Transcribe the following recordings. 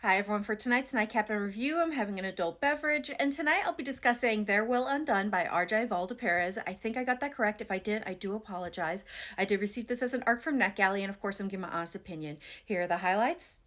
Hi everyone, for tonight's Nightcap and review, I'm having an adult beverage, and tonight I'll be discussing Their Will Undone by R.J. Valldeperas. I think I got that correct. If I didn't, I do apologize. I did receive this as an ARC from NetGalley, and of course I'm giving my honest opinion. Here are the highlights.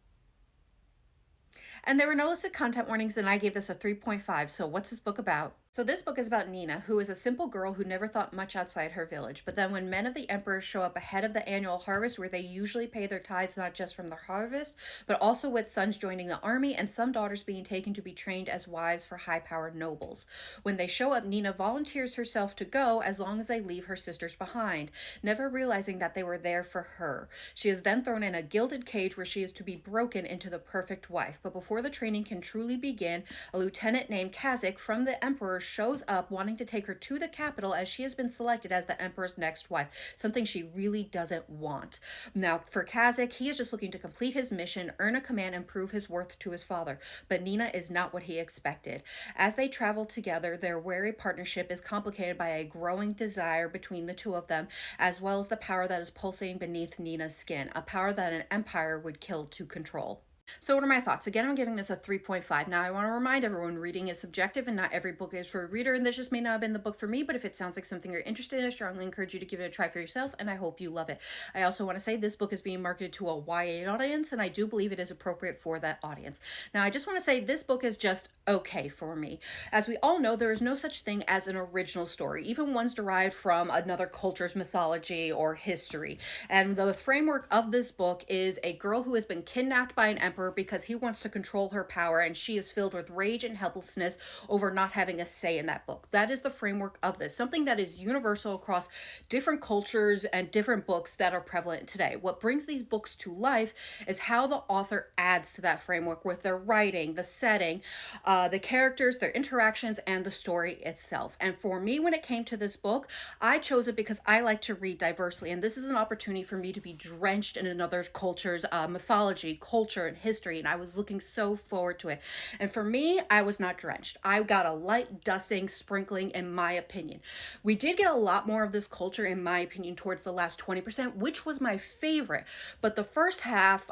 And there were no listed content warnings, and I gave this a 3.5. So what's this book about? So this book is about Nina, who is a simple girl who never thought much outside her village. But then when men of the emperor show up ahead of the annual harvest, where they usually pay their tithes not just from the harvest, but also with sons joining the army and some daughters being taken to be trained as wives for high-powered nobles. When they show up, Nina volunteers herself to go as long as they leave her sisters behind, never realizing that they were there for her. She is then thrown in a gilded cage where she is to be broken into the perfect wife. But before the training can truly begin, a lieutenant named Kazakh from the emperor shows up wanting to take her to the capital as she has been selected as the emperor's next wife, something she really doesn't want. Now, for Kazakh, he is just looking to complete his mission, earn a command, and prove his worth to his father. But Nina is not what he expected. As they travel together, their wary partnership is complicated by a growing desire between the two of them, as well as the power that is pulsating beneath Nina's skin, a power that an empire would kill to control. So what are my thoughts? Again, I'm giving this a 3.5. Now, I want to remind everyone reading is subjective and not every book is for a reader, and this just may not have been the book for me, but if it sounds like something you're interested in, I strongly encourage you to give it a try for yourself, and I hope you love it. I also want to say this book is being marketed to a YA audience, and I do believe it is appropriate for that audience. Now, I just want to say this book is just okay for me. As we all know, there is no such thing as an original story, even ones derived from another culture's mythology or history. And the framework of this book is a girl who has been kidnapped by an emperor because he wants to control her power, and she is filled with rage and helplessness over not having a say in that book. That is the framework of this, something that is universal across different cultures and different books that are prevalent today. What brings these books to life is how the author adds to that framework with their writing, the setting, the characters, their interactions, and the story itself. And for me, when it came to this book, I chose it because I like to read diversely, and this is an opportunity for me to be drenched in another culture's mythology, culture, and history, and I was looking so forward to it. And for me, I was not drenched. I got a light dusting, sprinkling, in my opinion. We did get a lot more of this culture, in my opinion, towards the last 20%, which was my favorite. But the first half,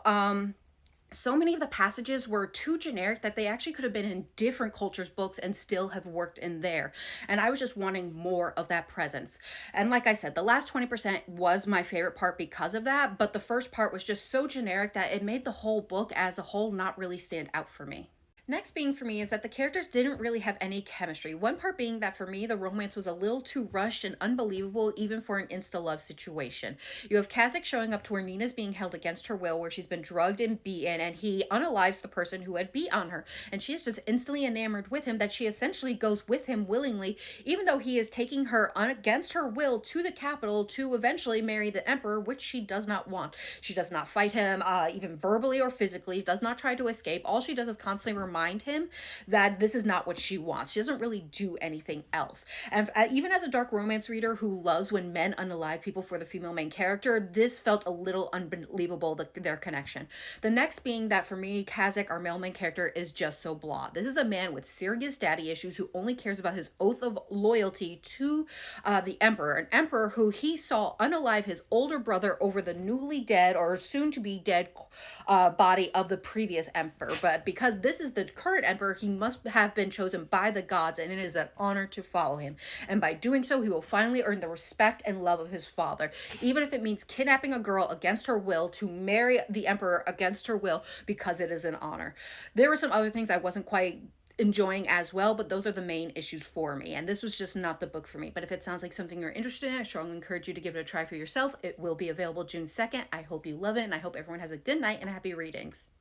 so many of the passages were too generic that they actually could have been in different cultures' books and still have worked in there. And I was just wanting more of that presence. And like I said, the last 20% was my favorite part because of that, but the first part was just so generic that it made the whole book as a whole not really stand out for me. Next being for me is that the characters didn't really have any chemistry. One part being that for me, the romance was a little too rushed and unbelievable even for an insta-love situation. You have Kazakh showing up to where Nina's being held against her will, where she's been drugged and beaten, and he unalives the person who had beat on her. And she is just instantly enamored with him that she essentially goes with him willingly, even though he is taking her against her will to the capital to eventually marry the emperor, which she does not want. She does not fight him, even verbally or physically, does not try to escape. All she does is constantly remind him that this is not what she wants. She doesn't really do anything else. And even as a dark romance reader who loves when men unalive people for the female main character, this felt a little unbelievable, their connection. The next being that for me, Kazakh, our male main character, is just so blah. This is a man with serious daddy issues who only cares about his oath of loyalty to the emperor, an emperor who he saw unalive his older brother over the newly dead or soon to be dead body of the previous emperor. But because this is the current emperor, he must have been chosen by the gods, and it is an honor to follow him. And by doing so, he will finally earn the respect and love of his father, even if it means kidnapping a girl against her will to marry the emperor against her will, because it is an honor. There were some other things I wasn't quite enjoying as well, but those are the main issues for me, and this was just not the book for me. But if it sounds like something you're interested in, I strongly encourage you to give it a try for yourself. It will be available June 2nd. I hope you love it, and I hope everyone has a good night and happy readings.